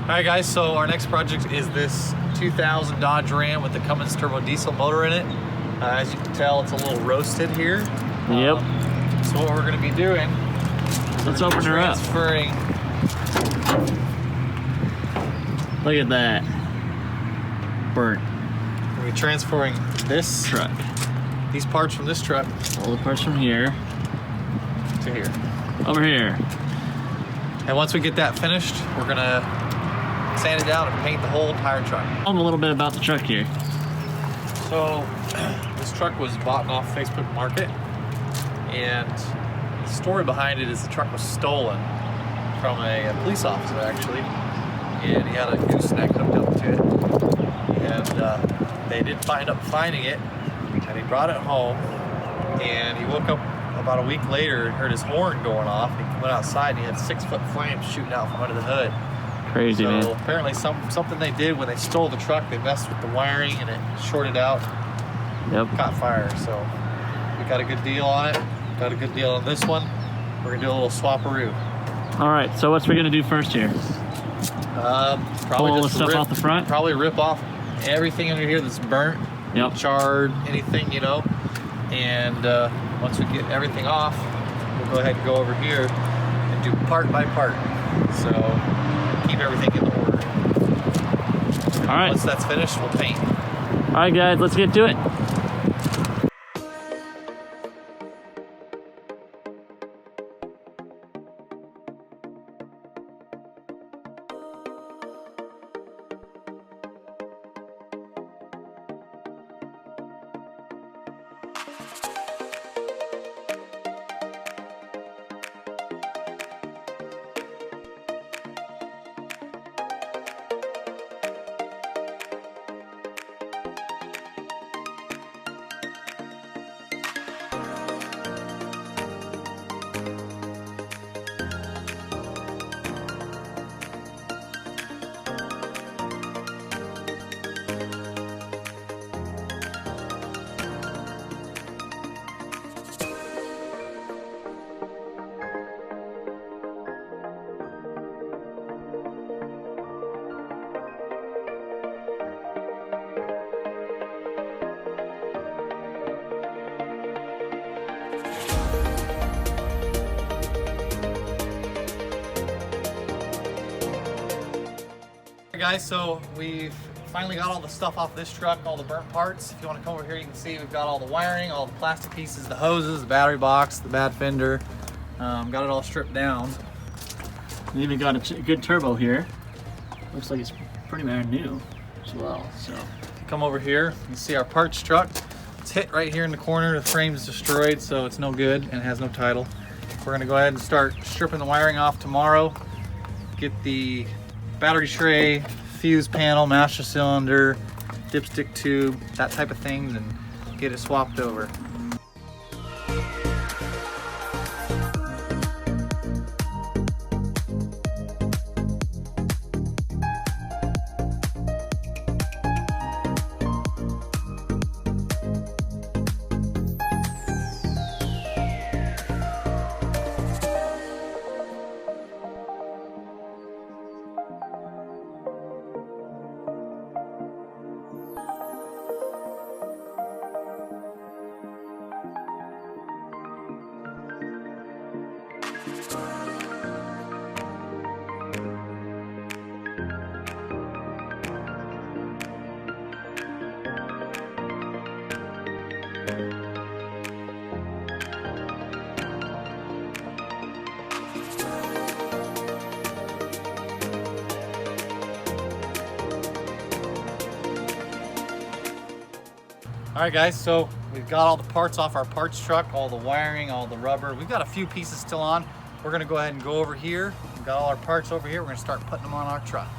Alright guys, so our next project is this 2000 Dodge Ram with the Cummins turbo diesel motor in it. As you can tell, it's a little roasted here. Yep. So what we're going to be doing, let's open her up. Transferring. Look at that. Burnt. We're going to be transferring this truck. These parts from this truck. All the parts from here to here. Over here. And once we get that finished, we're going to sand it down and paint the whole entire truck. Tell them a little bit about the truck here. So this truck was bought off Facebook Market, and the story behind it is the truck was stolen from a police officer actually, and he had a gooseneck hooked up to it, and they did find up finding it, and he brought it home, and he woke up about a week later and heard his horn going off. He went outside and he had 6-foot flames shooting out from under the hood. Crazy, man. So apparently something they did when they stole the truck, they messed with the wiring and it shorted out. Yep. Caught fire. So we got a good deal on it. Got a good deal on this one. We're gonna do a little swap-a-roo. All right, so what's we gonna do first here? Probably pull all the just stuff off the front? Probably rip off everything under here that's burnt, yep, charred, anything, you know. And once we get everything off, we'll go ahead and go over here and do part by part. So keep everything in order. All right. Once that's finished, we'll paint. All right, guys, let's get to it. Guys, so we've finally got all the stuff off this truck, all the burnt parts. If you want to come over here, you can see we've got all the wiring, all the plastic pieces, the hoses, the battery box, the bad fender. Got it all stripped down. We even got a good turbo here. Looks like it's pretty brand new as well. So come over here, you can see our parts truck. It's hit right here in the corner. The frame's destroyed, so it's no good and it has no title. We're gonna go ahead and start stripping the wiring off tomorrow. Get the battery tray, fuse panel, master cylinder, dipstick tube, that type of things, and get it swapped over. All right guys, so we've got all the parts off our parts truck, all the wiring, all the rubber. We've got a few pieces still on. We're gonna go ahead and go over here. We've got all our parts over here. We're gonna start putting them on our truck.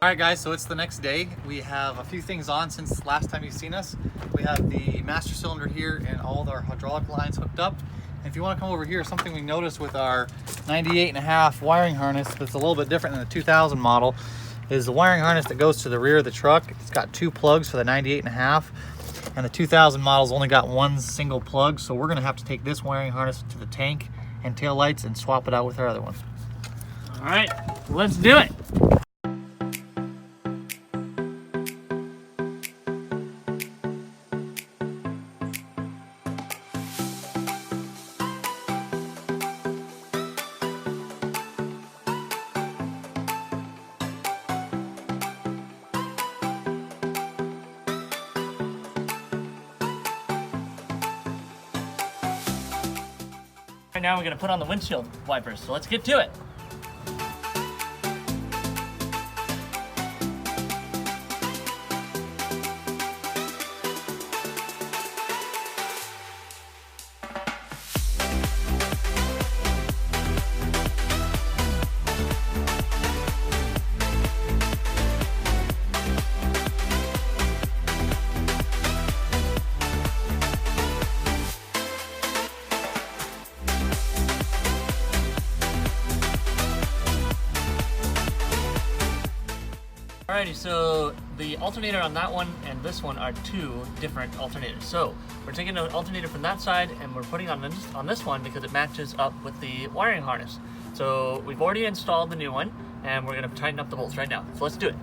Alright guys, so it's the next day. We have a few things on since last time you've seen us. We have the master cylinder here and all of our hydraulic lines hooked up. And if you want to come over here, something we noticed with our 98.5 wiring harness that's a little bit different than the 2000 model is the wiring harness that goes to the rear of the truck. It's got 2 plugs for the 98.5, and the 2000 model's only got 1 single plug, so we're going to have to take this wiring harness to the tank and tail lights and swap it out with our other one. Alright, let's do it. Right now we're going to put on the windshield wipers, so let's get to it. Alrighty, so the alternator on that one and this one are 2 different alternators. So we're taking an alternator from that side and we're putting on this one because it matches up with the wiring harness. So we've already installed the new one and we're going to tighten up the bolts right now. So let's do it.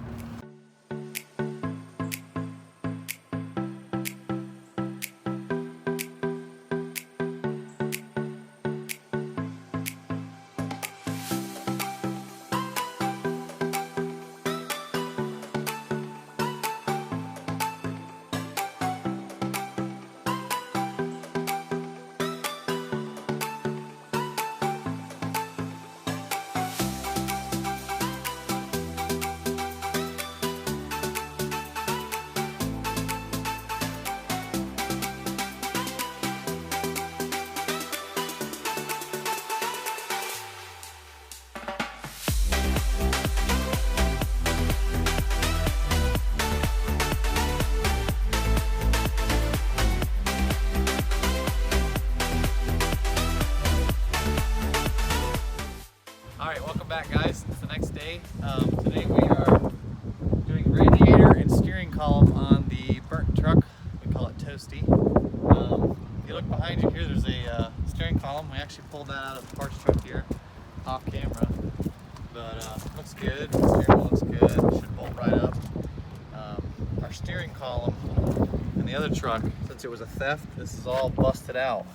Back guys, it's the next day. Today we are doing radiator and steering column on the burnt truck. We call it Toasty. If you look behind you here, there's a steering column. We actually pulled that out of the parts truck here off camera, but looks good. The steering wheel looks good. Should bolt right up. Our steering column in the other truck, since it was a theft, this is all busted out.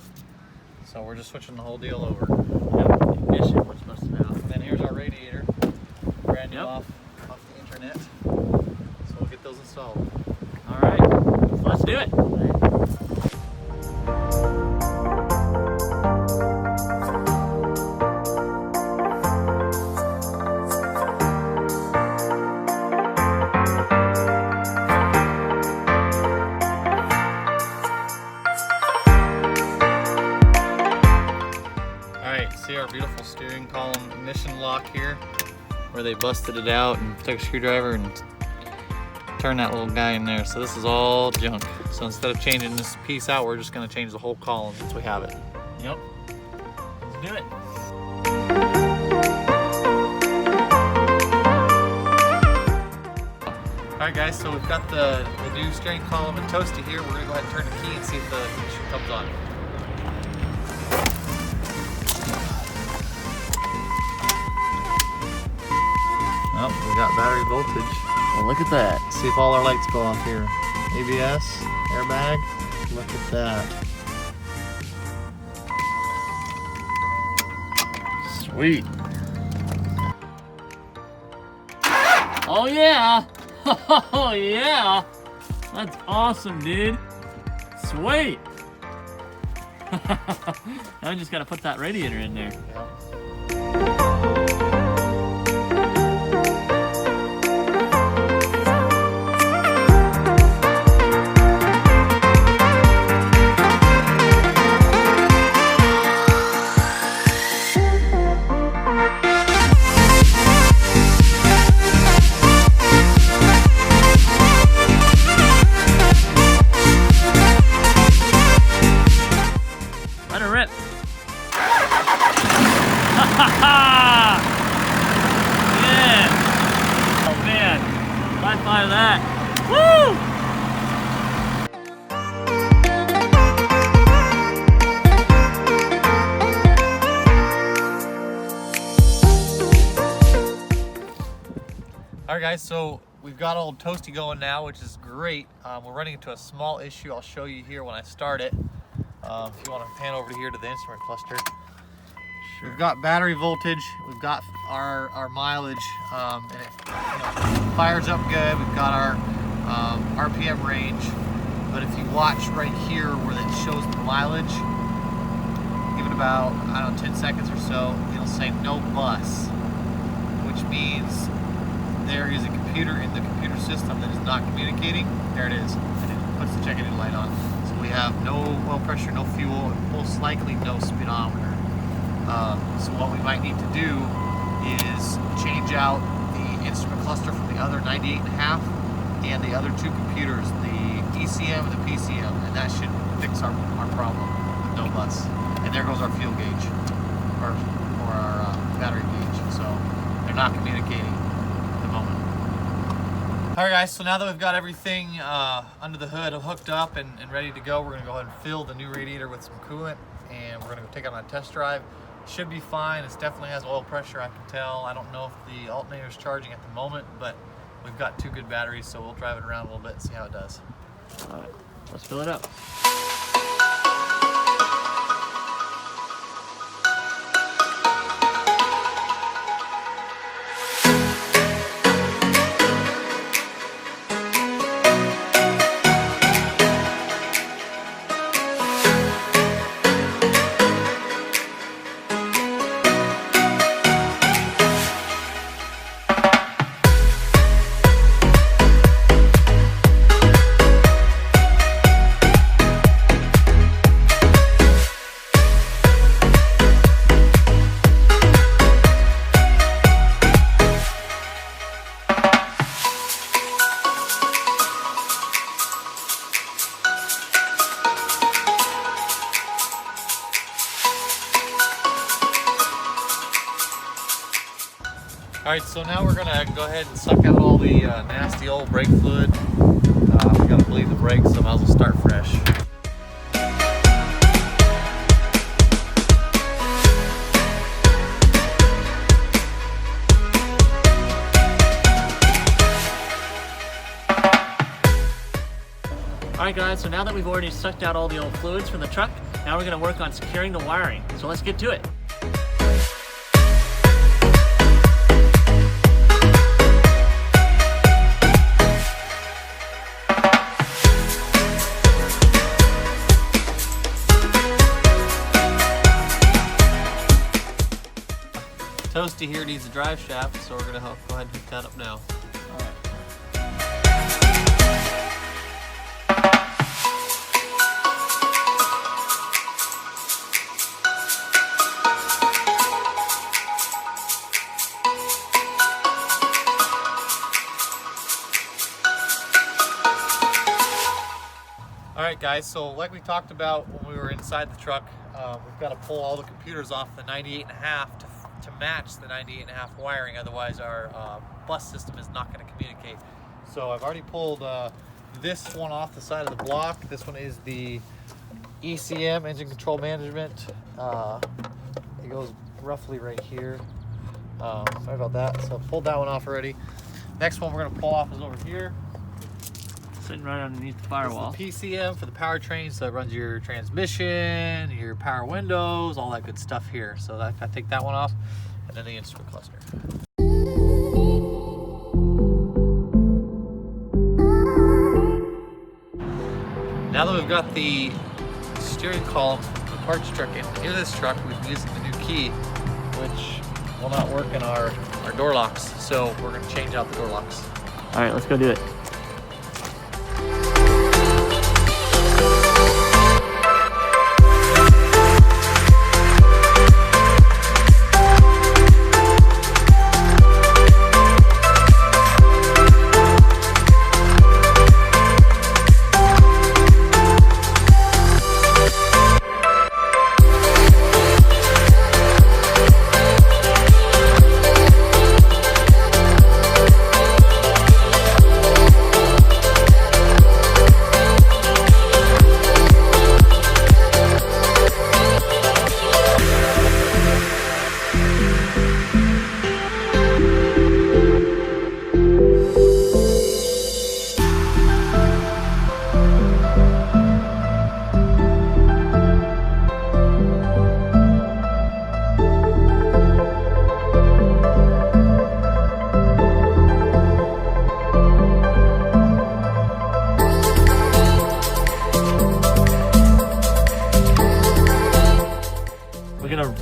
So we're just switching the whole deal over. The ignition was busted out. And then here's our radiator, brand new off the internet. So we'll get those installed. Alright, let's do it. See our beautiful steering column ignition lock here, where they busted it out and took a screwdriver and turned that little guy in there. So this is all junk. So instead of changing this piece out, we're just going to change the whole column since we have it. Yep. Let's do it. Alright guys, so we've got the new steering column and Toasty here. We're going to go ahead and turn the key and see if the ignition comes on. Oh, we got battery voltage. Well, look at that. See if all our lights go off here. ABS, airbag. Look at that. Sweet. Oh yeah. Oh yeah. That's awesome, dude. Sweet. Now we just gotta put that radiator in there. Look at that. Woo! Alright guys, so we've got old Toasty going now, which is great. We're running into a small issue. I'll show you here when I start it. If you want to pan over here to the instrument cluster. Sure. We've got battery voltage, we've got our mileage, and it fires up good. We've got our RPM range, but if you watch right here where it shows the mileage, give it about, I don't know, 10 seconds or so, it'll say no bus, which means there is a computer in the computer system that is not communicating. There it is, and it puts the check engine light on. So we have no oil pressure, no fuel, and most likely no speedometer. So what we might need to do is change out the instrument cluster from the other 98.5 and the other two computers, the ECM and the PCM, and that should fix our problem with no bus. And there goes our fuel gauge, or our battery gauge. So they're not communicating. Alright guys, so now that we've got everything under the hood hooked up and ready to go, we're going to go ahead and fill the new radiator with some coolant, and we're going to go take it on a test drive. Should be fine. It definitely has oil pressure, I can tell. I don't know if the alternator is charging at the moment, but we've got two good batteries, so we'll drive it around a little bit and see how it does. Alright, let's fill it up. Alright, so now we're going to go ahead and suck out all the nasty old brake fluid. We got to bleed the brakes, so might as well start fresh. Alright guys, so now that we've already sucked out all the old fluids from the truck, now we're going to work on securing the wiring. So let's get to it. Toasty here needs a drive shaft, so we're going to go ahead and hook that up now. Alright guys, so like we talked about when we were inside the truck, we've got to pull all the computers off the 98.5 to match the 98.5 wiring, otherwise our bus system is not going to communicate. So I've already pulled this one off the side of the block. This one is the ECM, engine control management. It goes roughly right here. Sorry about that. So I pulled that one off already. Next one we're going to pull off is over here. Sitting right underneath the firewall. This is the PCM for the powertrain, so it runs your transmission, your power windows, all that good stuff here. So I take that one off, and then the instrument cluster. Now that we've got the steering column, the parts truck in this truck, we've been using the new key, which will not work in our door locks. So we're going to change out the door locks. All right, let's go do it.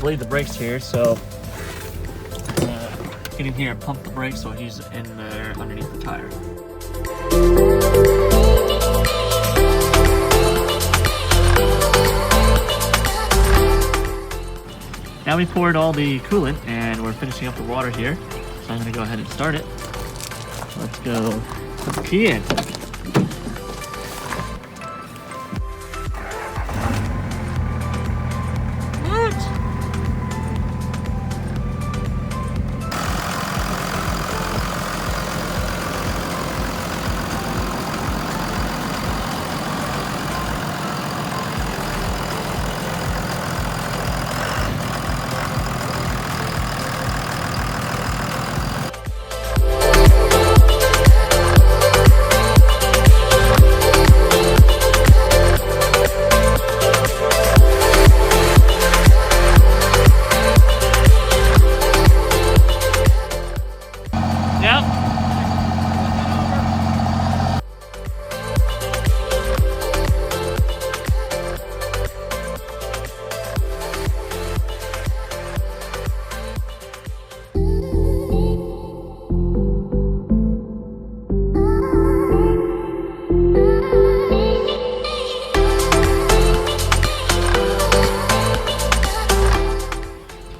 bleed the brakes here, so get in here and pump the brakes so he's in there underneath the tire. Now we poured all the coolant and we're finishing up the water here. So I'm gonna go ahead and start it. Let's go put the key in.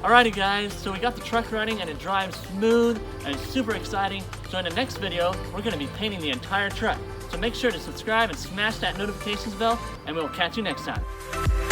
Alrighty guys, so we got the truck running and it drives smooth and it's super exciting. So in the next video, we're going to be painting the entire truck. So make sure to subscribe and smash that notifications bell and we'll catch you next time.